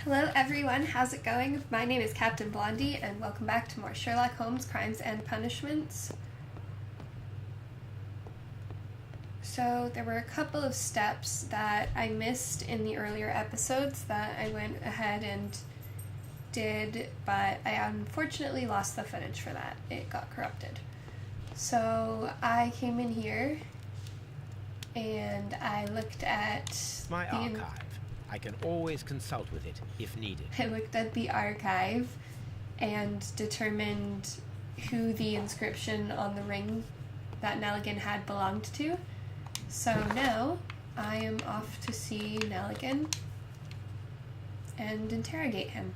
Hello everyone, how's it going? My name is Captain Blondie and welcome back to more Sherlock Holmes Crimes and Punishments. So there were a couple of steps that I missed in the earlier episodes that I went ahead and did, but I unfortunately lost the footage for that. It got corrupted. So I came in here and I looked at my archive. I can always consult with it if needed. I looked at the archive and determined who the inscription on the ring that Nelligan had belonged to. So now I am off to see Nelligan and interrogate him.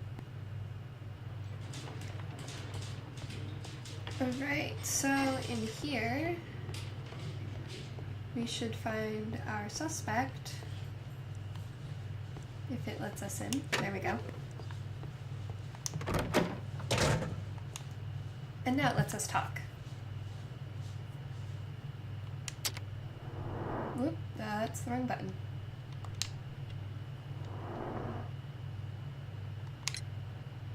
Alright, so in here we should find our suspect. If it lets us in. There we go. And now it lets us talk. Whoop, that's the wrong button.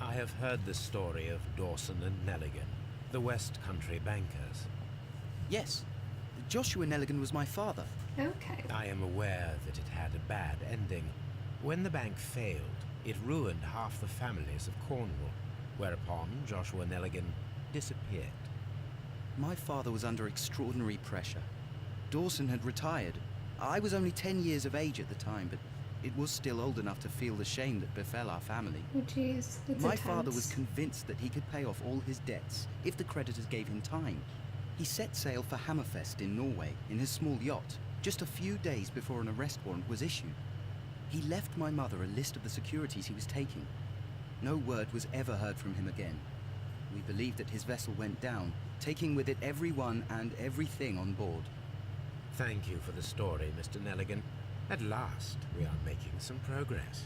I have heard the story of Dawson and Nelligan, the West Country bankers. Yes, Joshua Nelligan was my father. Okay. I am aware that it had a bad ending. When the bank failed, it ruined half the families of Cornwall, whereupon Joshua Nelligan disappeared. My father was under extraordinary pressure. Dawson had retired. I was only 10 years of age at the time, but it was still old enough to feel the shame that befell our family. Oh jeez, that's My intense. father was convinced that he could pay off all his debts if the creditors gave him time. He set sail for Hammerfest in Norway in his small yacht, just a few days before an arrest warrant was issued. He left my mother a list of the securities he was taking. No word was ever heard from him again. We believe that his vessel went down, taking with it everyone and everything on board. Thank you for the story, Mr. Nelligan. At last, we are making some progress.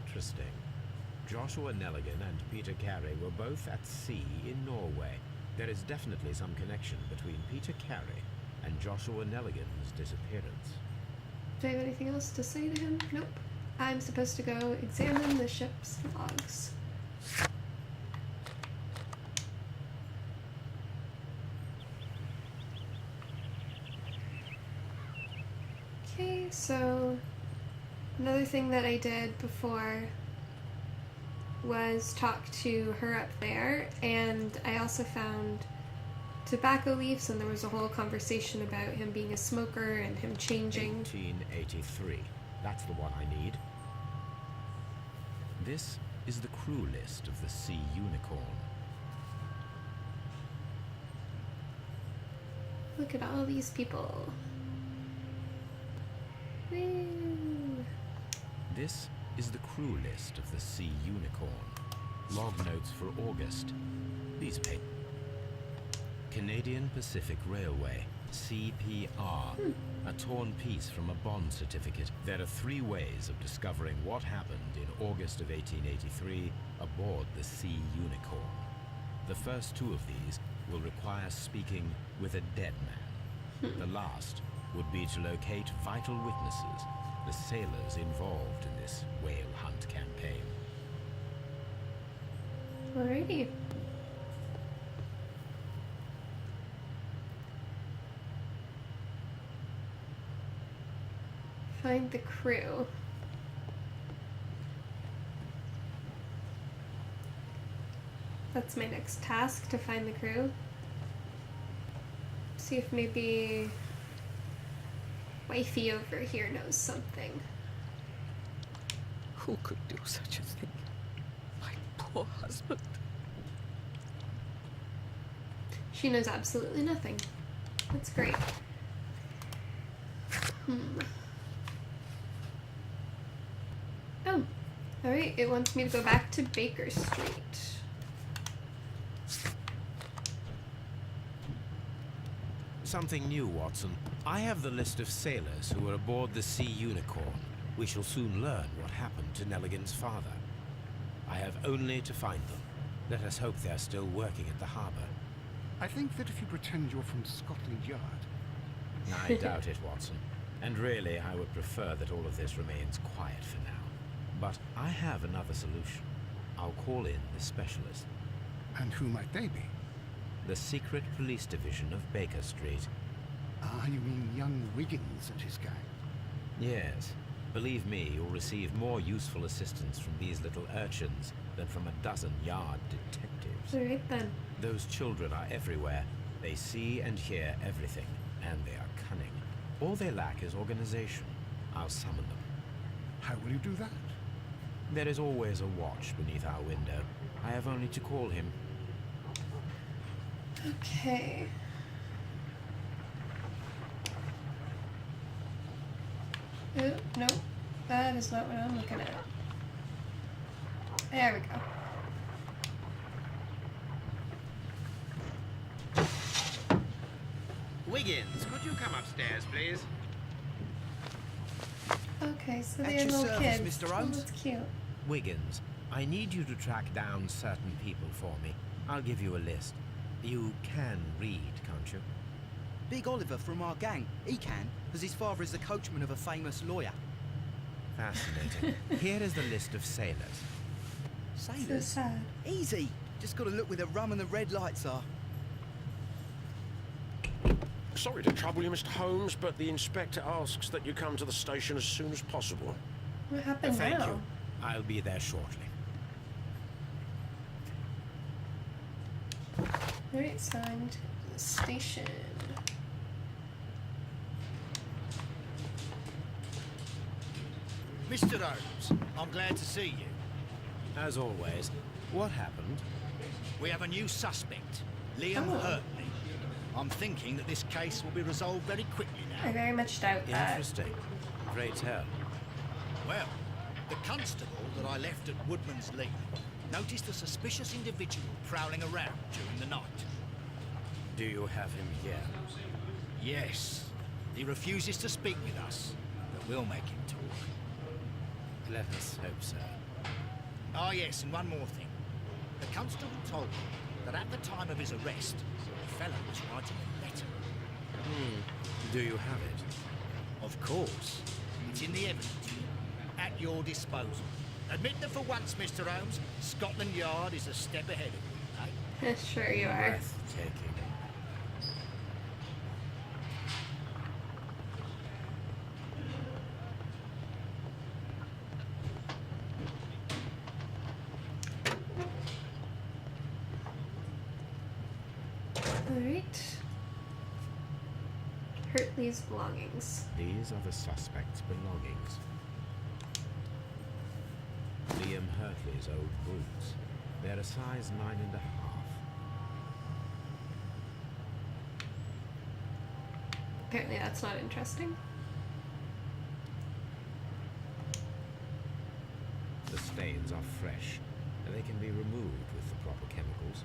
Interesting. Joshua Nelligan and Peter Carey were both at sea in Norway. There is definitely some connection between Peter Carey and Joshua Nelligan's disappearance. Do I have anything else to say to him? Nope. I'm supposed to go examine the ship's logs. Okay, so another thing that I did before was talk to her up there, and I also found tobacco leaves, and there was a whole conversation about him being a smoker and him changing. 1883. That's the one I need. This is the crew list of the Sea Unicorn. Look at all these people. Woo. This is the crew list of the Sea Unicorn. Log notes for August. These papers. Canadian Pacific Railway, CPR, a torn piece from a bond certificate. There are 3 ways of discovering what happened in August of 1883 aboard the Sea Unicorn. The first 2 of these will require speaking with a dead man. The last would be to locate vital witnesses, the sailors involved in this whale hunt campaign. Alrighty. Find the crew. That's my next task, to find the crew. See if maybe wifey over here knows something. Who could do such a thing? My poor husband. She knows absolutely nothing. That's great. Oh, alright, it wants me to go back to Baker Street. Something new, Watson. I have the list of sailors who were aboard the Sea Unicorn. We shall soon learn what happened to Nelligan's father. I have only to find them. Let us hope they're still working at the harbor. I think that if you pretend you're from Scotland Yard... I doubt it, Watson. And really, I would prefer that all of this remains quiet for now. But I have another solution. I'll call in the specialist. And who might they be? The secret police division of Baker Street. Ah, you mean young Wiggins and his gang? Yes. Believe me, you'll receive more useful assistance from these little urchins than from a dozen yard detectives. Alright then. Those children are everywhere. They see and hear everything, and they are cunning. All they lack is organization. I'll summon them. How will you do that? There is always a watch beneath our window. I have only to call him. Okay. Oh, no. That is not what I'm looking at. There we go. Wiggins, could you come upstairs, please? Okay, so At they are your little service, kids. Mr. Oh, Holmes. that's cute. Wiggins, I need you to track down certain people for me. I'll give you a list. You can read, can't you? Big Oliver from our gang. He can, because his father is the coachman of a famous lawyer. Fascinating. Here is the list of sailors. So Sailors? sad. Easy. Just got to look where the rum and the red lights are. Sorry to trouble you, Mr. Holmes, but the inspector asks that you come to the station as soon as possible. What happened Thank now? you. I'll be there shortly. Alright, signed. Station. Mr. Holmes, I'm glad to see you. As always, what happened? We have a new suspect, Liam Oh. Hurtley. I'm thinking that this case will be resolved very quickly I now. very much doubt that. Interesting. Pray tell. Well, the constable that I left at Woodman's Lee noticed a suspicious individual prowling around during the night. Do you have him here? Yes, he refuses to speak with us, but we'll make him talk. Let us hope so. Ah, yes, and one more thing. The constable told me that at the time of his arrest, the fellow was writing a letter. Do you have it? Of course. It's in the evidence. At your disposal. Admit that for once, Mr. Holmes, Scotland Yard is a step ahead of you, eh? Sure you are. Breathtaking. Alright. Hurtley's belongings. These are the suspect's belongings. Liam Hurtley's old boots. They're a size 9.5. Apparently that's not interesting. The stains are fresh, and they can be removed with the proper chemicals.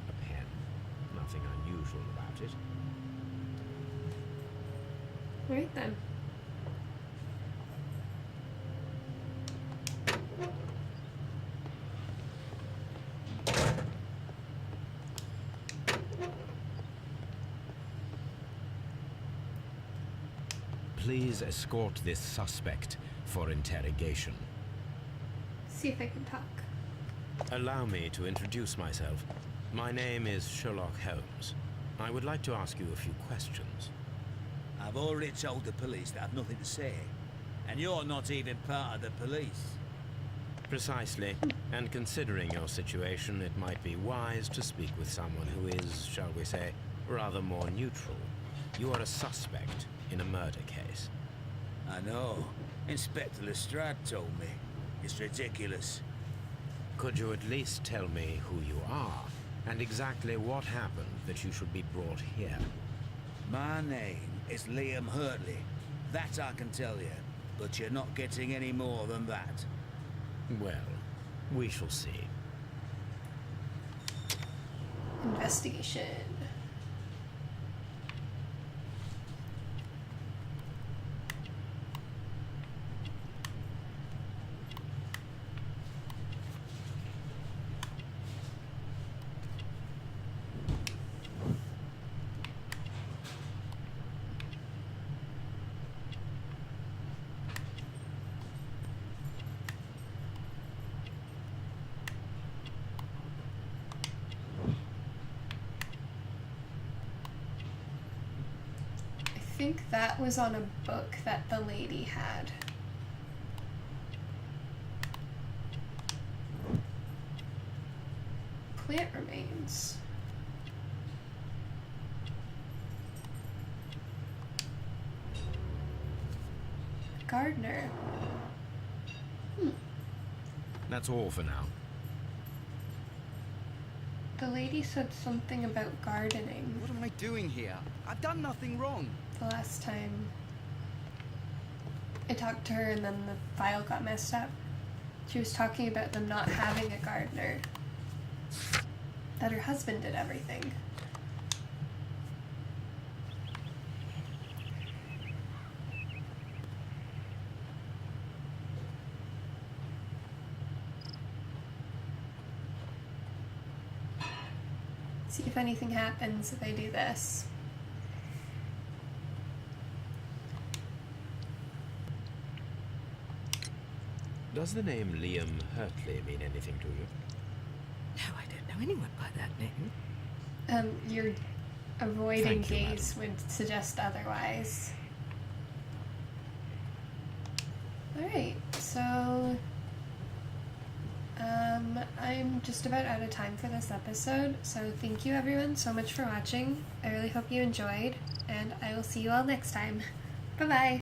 A pen. Nothing unusual about it. Alright then. Please escort this suspect for interrogation. See if I can talk. Allow me to introduce myself. My name is Sherlock Holmes. I would like to ask you a few questions. I've already told the police that I've nothing to say. And you're not even part of the police. Precisely. And considering your situation, it might be wise to speak with someone who is, shall we say, rather more neutral. You are a suspect in a murder case. I know. Inspector Lestrade told me. It's ridiculous. Could you at least tell me who you are, and exactly what happened that you should be brought here? My name is Liam Hurtley. That I can tell you. But you're not getting any more than that. Well, we shall see. Investigation. think that was on a book that the lady had. Plant remains. Gardener. That's all for now. The lady said something about gardening What am I doing here? I've done nothing wrong. the last time I talked to her, and then the file got messed up. She was talking about them not having a gardener. That her husband did everything. See if anything happens if I do this. Does the name Liam Hurtley mean anything to you? No, I don't know anyone by that name. Your avoiding Thank you, gaze would suggest otherwise. Alright, so I'm just about out of time for this episode, so thank you everyone so much for watching. I really hope you enjoyed, and I will see you all next time. Bye bye!